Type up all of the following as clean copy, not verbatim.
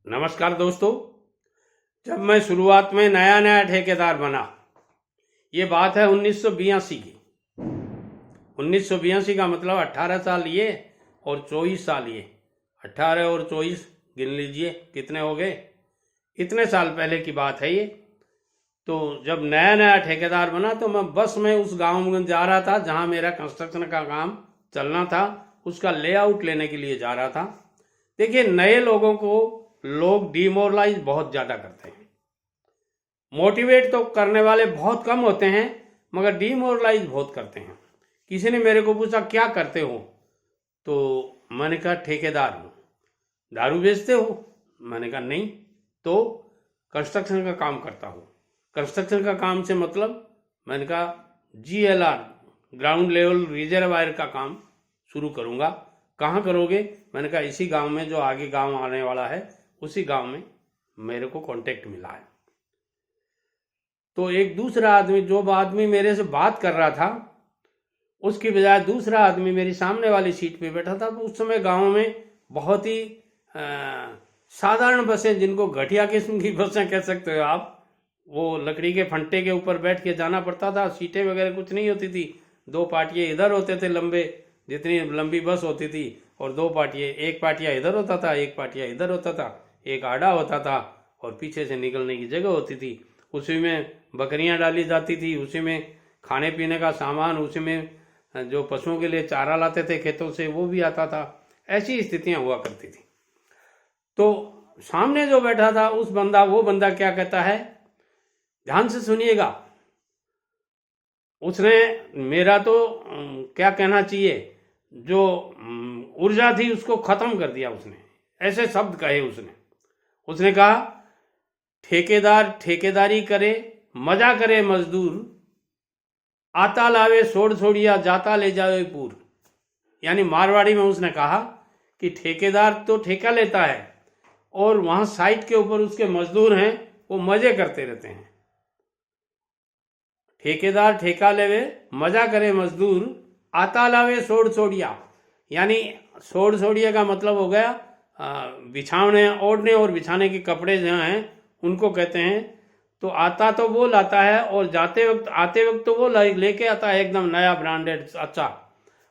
नमस्कार दोस्तों। जब मैं शुरुआत में नया नया ठेकेदार बना, ये बात है 1982 की। 1982 का मतलब 18 साल ये और 24 साल ये। 18 और 24 गिन लीजिए कितने हो गए। इतने साल पहले की बात है ये। तो जब नया नया ठेकेदार बना तो मैं बस में उस गांव में जा रहा था जहां मेरा कंस्ट्रक्शन का काम चलना था। उसका लेआउट लेने के लिए जा रहा था। देखिए, नए लोगों को लोग डिमोरलाइज बहुत ज़्यादा करते हैं। मोटिवेट तो करने वाले बहुत कम होते हैं, मगर डिमोरलाइज बहुत करते हैं। किसी ने मेरे को पूछा क्या करते हो, तो मैंने कहा ठेकेदार हूँ। दारू बेचते हो? मैंने कहा नहीं। तो कंस्ट्रक्शन का काम करता हूँ। कंस्ट्रक्शन का काम से मतलब, मैंने कहा GLR ग्राउंड लेवल रिजर्वायर का काम शुरू करूँगा। कहाँ करोगे? मैंने कहा इसी गांव में, जो आगे गांव आने वाला है उसी गांव में मेरे को कांटेक्ट मिला है। तो एक दूसरा आदमी, जो आदमी मेरे से बात कर रहा था, उसकी बजाय दूसरा आदमी मेरी सामने वाली सीट पे बैठा था। तो उस समय गांव में बहुत ही साधारण बसें, जिनको घटिया किस्म की बसें कह सकते हो आप, वो लकड़ी के फंटे के ऊपर बैठ के जाना पड़ता था। सीटें वगैरह कुछ नहीं होती थी। दो पाटिये इधर होते थे लंबे, जितनी लंबी बस होती थी, और दो पाटिये, एक पाटिया इधर होता था, एक पाटिया इधर होता था, एक आड़ा होता था और पीछे से निकलने की जगह होती थी। उसी में बकरियां डाली जाती थी, उसी में खाने पीने का सामान, उसी में जो पशुओं के लिए चारा लाते थे खेतों से, वो भी आता था। ऐसी स्थितियां हुआ करती थी। तो सामने जो बैठा था वो बंदा क्या कहता है, ध्यान से सुनिएगा। उसने मेरा तो क्या कहना चाहिए, जो ऊर्जा थी उसको खत्म कर दिया। उसने ऐसे शब्द कहे। उसने कहा ठेकेदार ठेकेदारी करे, मजा करे मजदूर, आता लावे सोड़ छोड़िया, जाता ले जावे पूर। यानी मारवाड़ी में उसने कहा कि ठेकेदार तो ठेका लेता है और वहां साइट के ऊपर उसके मजदूर हैं, वो मजे करते रहते हैं। ठेकेदार ठेका लेवे, मजा करे मजदूर, आता लावे सोड़ छोड़िया। यानी सोड़ छोड़िया का मतलब हो गया बिछावने, ओढ़ने और बिछाने के कपड़े जो हैं उनको कहते हैं। तो आता तो वो लाता है, और आते वक्त तो वो लेके आता है एकदम नया ब्रांडेड अच्छा,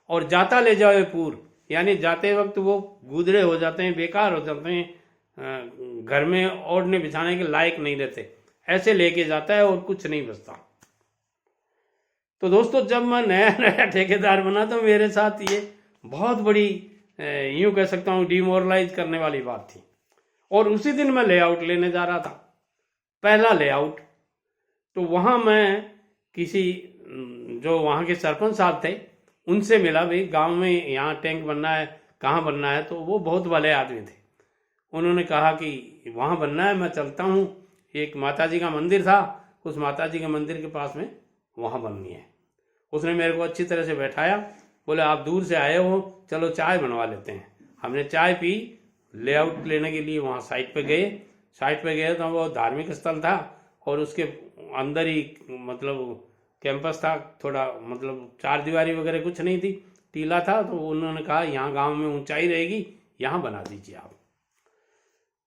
और जाता ले जावे पूर। यानी जाते वक्त वो गुदरे हो जाते हैं, बेकार हो जाते हैं, घर में ओढ़ने बिछाने के लायक नहीं रहते, ऐसे लेके जाता है और कुछ नहीं बचता। तो दोस्तों, जब मैं नया नया ठेकेदार बना तो मेरे साथ ये बहुत बड़ी, यूं कह सकता हूँ, डिमोरलाइज करने वाली बात थी। और उसी दिन मैं लेआउट लेने जा रहा था, पहला लेआउट। तो वहाँ मैं किसी, जो वहाँ के सरपंच साहब थे, उनसे मिला। भाई गांव में यहाँ टैंक बनना है, कहाँ बनना है? तो वो बहुत भले आदमी थे। उन्होंने कहा कि वहाँ बनना है, मैं चलता हूँ। एक माता जी का मंदिर था, उस माता जी के मंदिर के पास में वहाँ बननी है। उसने मेरे को अच्छी तरह से बैठाया, बोले आप दूर से आए हो, चलो चाय बनवा लेते हैं। हमने चाय पी, लेआउट लेने के लिए वहाँ साइट पे गए तो वो धार्मिक स्थल था, और उसके अंदर ही मतलब कैंपस था थोड़ा, मतलब चार दीवारी वगैरह कुछ नहीं थी, टीला था। तो उन्होंने कहा यहाँ गांव में ऊंचाई रहेगी, यहाँ बना दीजिए आप।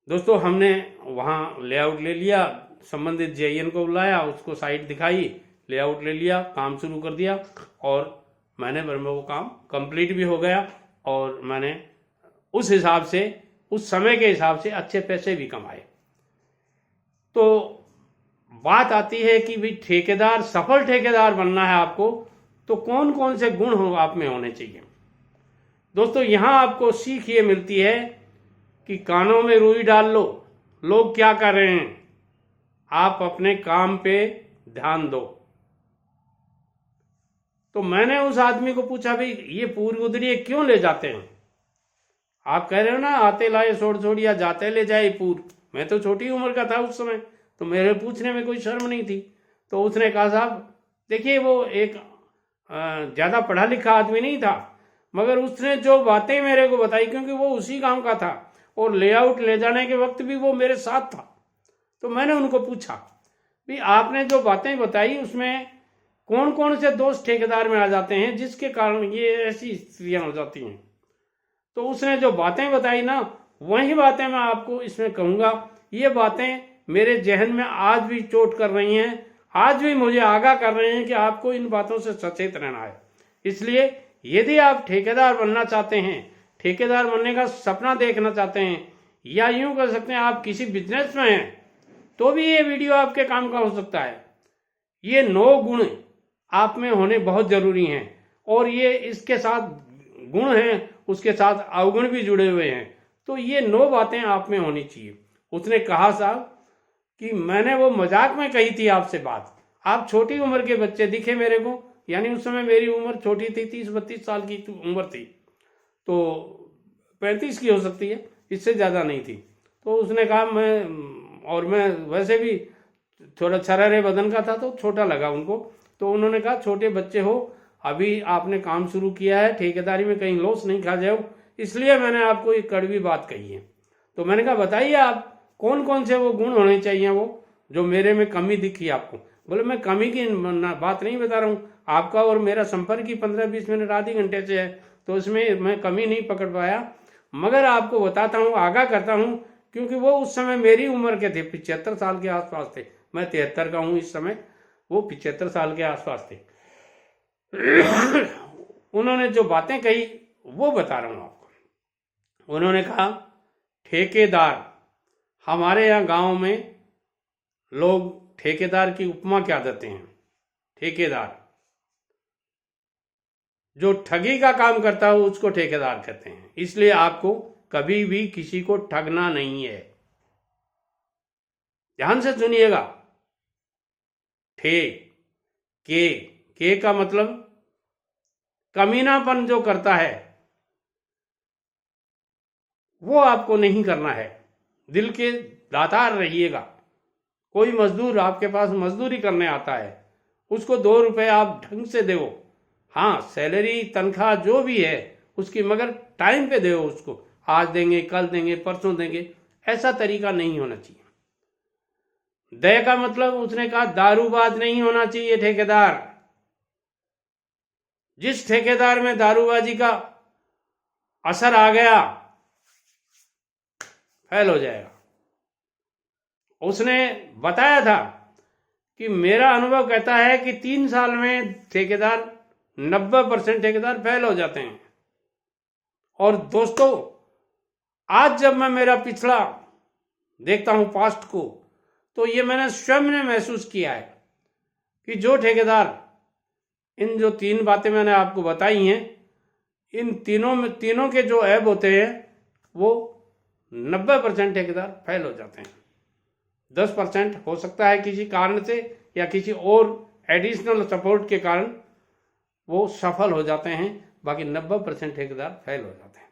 दोस्तों, हमने वहाँ लेआउट ले लिया, संबंधित JN को बुलाया, उसको साइट दिखाई, लेआउट ले लिया, काम शुरू कर दिया, और मैंने वो काम कंप्लीट भी हो गया। और मैंने उस हिसाब से, उस समय के हिसाब से अच्छे पैसे भी कमाए। तो बात आती है कि भाई ठेकेदार, सफल ठेकेदार बनना है आपको, तो कौन कौन से गुण हो आप में होने चाहिए। दोस्तों, यहां आपको सीख ये मिलती है कि कानों में रुई डाल लो, लोग क्या कर रहे हैं, आप अपने काम पे ध्यान दो। तो मैंने उस आदमी को पूछा, भाई ये पूर गुदरिये क्यों ले जाते हैं? आप कह रहे हो ना, आते लाए सोड़ छोड़िया, जाते ले जाए पूर। मैं तो छोटी उम्र का था उस समय, तो मेरे पूछने में कोई शर्म नहीं थी। तो उसने कहा, साहब देखिए, वो एक ज़्यादा पढ़ा लिखा आदमी नहीं था, मगर उसने जो बातें मेरे को बताई, क्योंकि वो उसी गांव का था और लेआउट ले जाने के वक्त भी वो मेरे साथ था। तो मैंने उनको पूछा, भाई आपने जो बातें बताई उसमें कौन कौन से दोष ठेकेदार में आ जाते हैं जिसके कारण ये ऐसी स्थितियां हो जाती हैं? तो उसने जो बातें बताई ना, वही बातें मैं आपको इसमें कहूँगा। ये बातें मेरे जहन में आज भी चोट कर रही हैं, आज भी मुझे आगाह कर रहे हैं कि आपको इन बातों से सचेत रहना है। इसलिए यदि आप ठेकेदार बनना चाहते हैं, ठेकेदार बनने का सपना देखना चाहते हैं, या यूं कह सकते हैं आप किसी बिजनेस में हैं, तो भी ये वीडियो आपके काम का हो सकता है। ये 9 गुण आप में होने बहुत जरूरी हैं, और ये इसके साथ गुण हैं, उसके साथ अवगुण भी जुड़े हुए हैं। तो ये 9 बातें आप में होनी चाहिए। उसने कहा साहब कि मैंने वो मजाक में कही थी आपसे बात, आप छोटी उम्र के बच्चे दिखे मेरे को, यानी उस समय मेरी उम्र छोटी थी, 30-32 साल की उम्र थी, तो 35 की हो सकती है, इससे ज़्यादा नहीं थी। तो उसने कहा मैं वैसे भी थोड़ा छरारे बदन का था, तो छोटा लगा उनको। तो उन्होंने कहा छोटे बच्चे हो, अभी आपने काम शुरू किया है, ठेकेदारी में कहीं लॉस नहीं खा जाओ, इसलिए मैंने आपको एक कड़वी बात कही है। तो मैंने कहा बताइए आप कौन कौन से वो गुण होने चाहिए वो जो मेरे में कमी दिखी आपको। बोले मैं कमी की बात नहीं बता रहा हूँ, आपका और मेरा संपर्क ही 15-20 मिनट आधे घंटे से है, तो इसमें मैं कमी नहीं पकड़ पाया, मगर आपको बताता हूँ, आगाह करता हूँ, क्योंकि वो उस समय मेरी उम्र के थे, 75 साल के आसपास थे। मैं 73 का हूँ इस समय, वो 75 साल के आसपास थे। उन्होंने जो बातें कही वो बता रहा हूँ आपको। उन्होंने कहा ठेकेदार, हमारे यहाँ गांव में लोग ठेकेदार की उपमा क्या देते हैं। ठेकेदार जो ठगी का काम करता है उसको ठेकेदार कहते हैं। इसलिए आपको कभी भी किसी को ठगना नहीं है। ध्यान से सुनिएगा। के का मतलब कमीनापन जो करता है वो आपको नहीं करना है। दिल के दातार रहिएगा। कोई मजदूर आपके पास मजदूरी करने आता है, उसको 2 रुपए आप ढंग से दो। हाँ, सैलरी तनख्वाह जो भी है उसकी, मगर टाइम पे दो उसको। आज देंगे, कल देंगे, परसों देंगे, ऐसा तरीका नहीं होना चाहिए। दया का मतलब उसने कहा दारूबाज नहीं होना चाहिए ठेकेदार। जिस ठेकेदार में दारूबाजी का असर आ गया फेल हो जाएगा। उसने बताया था कि मेरा अनुभव कहता है कि 3 साल में ठेकेदार 90% ठेकेदार फेल हो जाते हैं। और दोस्तों, आज जब मैं मेरा पिछला देखता हूं पास्ट को, तो ये मैंने स्वयं ने महसूस किया है कि जो ठेकेदार, इन जो 3 बातें मैंने आपको बताई हैं, इन तीनों के जो ऐब होते हैं वो 90% ठेकेदार फेल हो जाते हैं। 10% हो सकता है किसी कारण से या किसी और एडिशनल सपोर्ट के कारण वो सफल हो जाते हैं, बाकी 90% ठेकेदार फेल हो जाते हैं।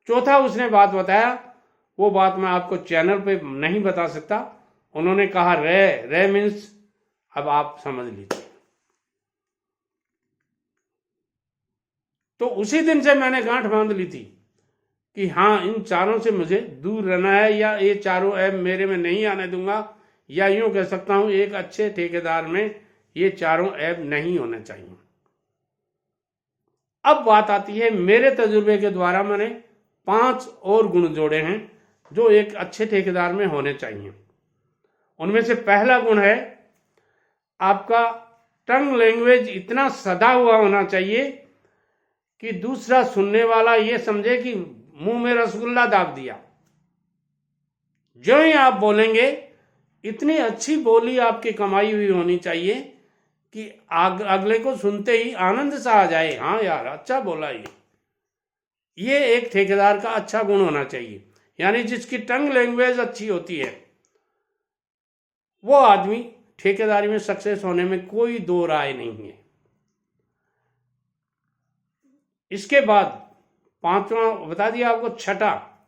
चौथा उसने बात बताया, वो बात मैं आपको चैनल पे नहीं बता सकता। उन्होंने कहा रे मीन्स, अब आप समझ लीजिए। तो उसी दिन से मैंने गांठ बांध ली थी कि हाँ, इन चारों से मुझे दूर रहना है, या ये चारों ऐप मेरे में नहीं आने दूंगा, या यूं कह सकता हूं एक अच्छे ठेकेदार में ये चारों ऐप नहीं होने चाहिए। अब बात आती है, मेरे तजुर्बे के द्वारा मैंने 5 और गुण जोड़े हैं जो एक अच्छे ठेकेदार में होने चाहिए। उनमें से पहला गुण है, आपका टंग लैंग्वेज इतना सदा हुआ होना चाहिए कि दूसरा सुनने वाला ये समझे कि मुंह में रसगुल्ला दाब दिया। जो ही आप बोलेंगे, इतनी अच्छी बोली आपकी कमाई हुई होनी चाहिए कि अगले को सुनते ही आनंद सा आ जाए, हाँ यार अच्छा बोला ये एक ठेकेदार का अच्छा गुण होना चाहिए। यानी जिसकी टंग लैंग्वेज अच्छी होती है, वो आदमी ठेकेदारी में सक्सेस होने में कोई 2 राय नहीं है। इसके बाद 5वां बता दिया आपको। छठा,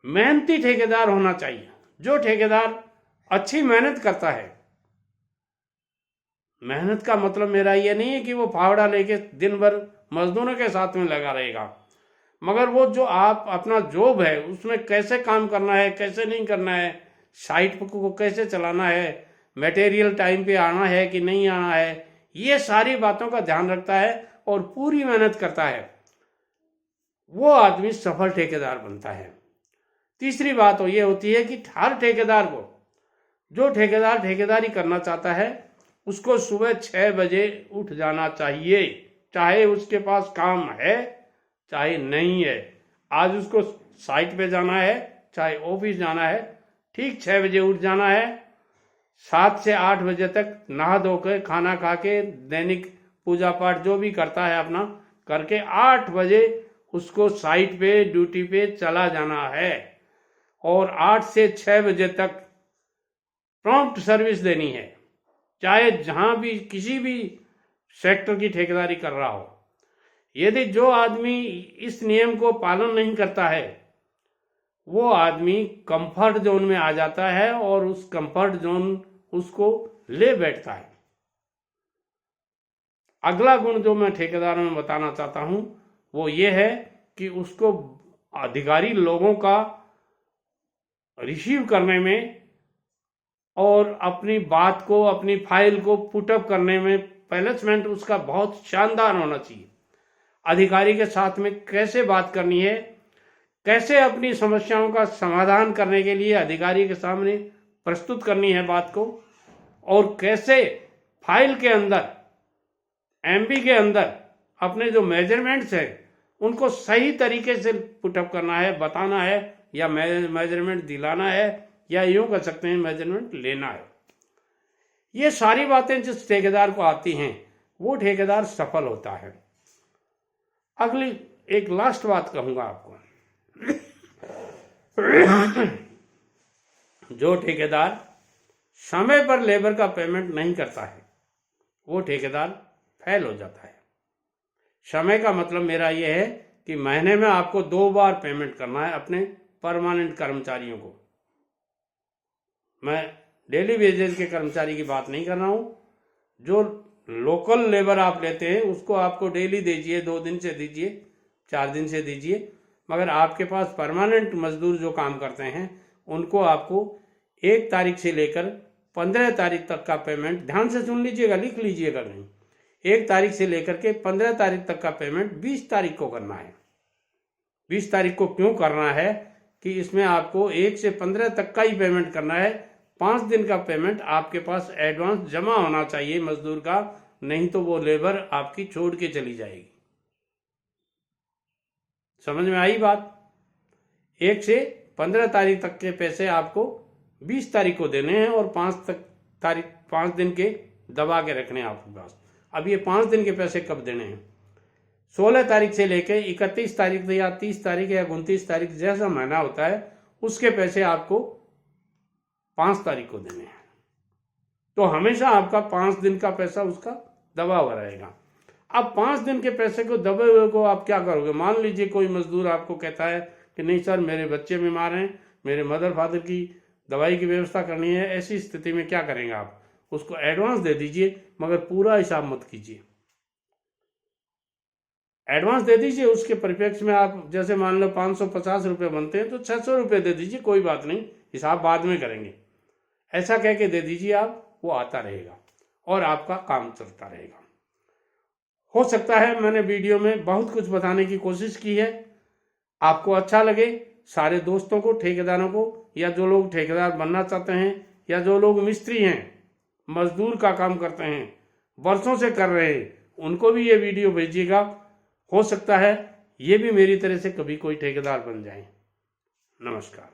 मेहनती ठेकेदार होना चाहिए। जो ठेकेदार अच्छी मेहनत करता है, मेहनत का मतलब मेरा ये नहीं है कि वो फावड़ा लेके दिन भर मजदूरों के साथ में लगा रहेगा, मगर वो जो आप अपना जॉब है उसमें कैसे काम करना है, कैसे नहीं करना है, साइट को कैसे चलाना है, मटेरियल टाइम पे आना है कि नहीं आना है, ये सारी बातों का ध्यान रखता है और पूरी मेहनत करता है, वो आदमी सफल ठेकेदार बनता है। तीसरी बात तो ये होती है कि हर ठेकेदार को, जो ठेकेदार ठेकेदारी करना चाहता है, उसको सुबह 6 बजे उठ जाना चाहिए, चाहे उसके पास काम है चाहे नहीं है। आज उसको साइट पे जाना है चाहे ऑफिस जाना है, ठीक 6 बजे उठ जाना है। 7 से 8 बजे तक नहा धो के खाना खा के दैनिक पूजा पाठ जो भी करता है अपना करके 8 बजे उसको साइट पे ड्यूटी पे चला जाना है और 8 से 6 बजे तक प्रॉम्प्ट सर्विस देनी है, चाहे जहां भी किसी भी सेक्टर की ठेकेदारी कर रहा हो। यदि जो आदमी इस नियम को पालन नहीं करता है, वो आदमी कंफर्ट जोन में आ जाता है और उस कंफर्ट जोन उसको ले बैठता है। अगला गुण जो मैं ठेकेदारों में बताना चाहता हूं वो ये है कि उसको अधिकारी लोगों का रिसीव करने में और अपनी बात को, अपनी फाइल को पुटअप करने में प्लेसमेंट उसका बहुत शानदार होना चाहिए। अधिकारी के साथ में कैसे बात करनी है, कैसे अपनी समस्याओं का समाधान करने के लिए अधिकारी के सामने प्रस्तुत करनी है बात को, और कैसे फाइल के अंदर, एमबी के अंदर अपने जो मेजरमेंट्स हैं उनको सही तरीके से पुटअप करना है, बताना है, या मेजरमेंट दिलाना है, या यूं कह सकते हैं मेजरमेंट लेना है। ये सारी बातें जिस ठेकेदार को आती हैं वो ठेकेदार सफल होता है। अगली एक लास्ट बात कहूंगा आपको, जो ठेकेदार समय पर लेबर का पेमेंट नहीं करता है वो ठेकेदार फेल हो जाता है। समय का मतलब मेरा यह है कि महीने में आपको 2 बार पेमेंट करना है अपने परमानेंट कर्मचारियों को। मैं डेली वेजेस के कर्मचारी की बात नहीं कर रहा हूं। जो लोकल लेबर आप लेते हैं उसको आपको डेली दीजिए, 2 दिन से दीजिए, 4 दिन से दीजिए, मगर आपके पास परमानेंट मजदूर जो काम करते हैं उनको आपको 1 तारीख से लेकर 15 तारीख तक का पेमेंट, ध्यान से सुन लीजिएगा, लिख लीजिएगा नहीं, 1 तारीख से लेकर के 15 तारीख तक का पेमेंट 20 तारीख को करना है। 20 तारीख को क्यों करना है कि इसमें आपको 1 से 15 तक का ही पेमेंट करना है। 5 दिन का पेमेंट आपके पास एडवांस जमा होना चाहिए मजदूर का, नहीं तो वो लेबर आपकी छोड़ के चली जाएगी। समझ में आई बात? 1 से 15 तारीख तक के पैसे आपको 20 तारीख को देने हैं और 5 दिन के दबा के रखने हैं आपके पास। अब ये 5 दिन के पैसे कब देने हैं? 16 तारीख से लेके 31 तारीख या 30 तारीख या 29 तारीख जैसा महीना होता है उसके पैसे आपको 5 तारीख को देने हैं। तो हमेशा आपका 5 दिन का पैसा उसका दबा हुआ रहेगा। अब 5 दिन के पैसे को दबे हुए को आप क्या करोगे? मान लीजिए कोई मजदूर आपको कहता है कि नहीं सर मेरे बच्चे बीमार हैं, मेरे मदर फादर की दवाई की व्यवस्था करनी है, ऐसी स्थिति में क्या करेंगे आप? उसको एडवांस दे दीजिए, मगर पूरा हिसाब मत कीजिए। एडवांस दे दीजिए, उसके परिप्रेक्ष्य में आप जैसे मान लो 550 रुपये बनते हैं तो 600 रुपये दे दीजिए, कोई बात नहीं, हिसाब बाद में करेंगे, ऐसा कह के दे दीजिए आप। वो आता रहेगा और आपका काम चलता रहेगा। हो सकता है मैंने वीडियो में बहुत कुछ बताने की कोशिश की है, आपको अच्छा लगे। सारे दोस्तों को, ठेकेदारों को, या जो लोग ठेकेदार बनना चाहते हैं, या जो लोग मिस्त्री हैं, मजदूर का काम करते हैं, वर्षों से कर रहे हैं, उनको भी ये वीडियो भेजिएगा। हो सकता है ये भी मेरी तरह से कभी कोई ठेकेदार बन जाए। नमस्कार।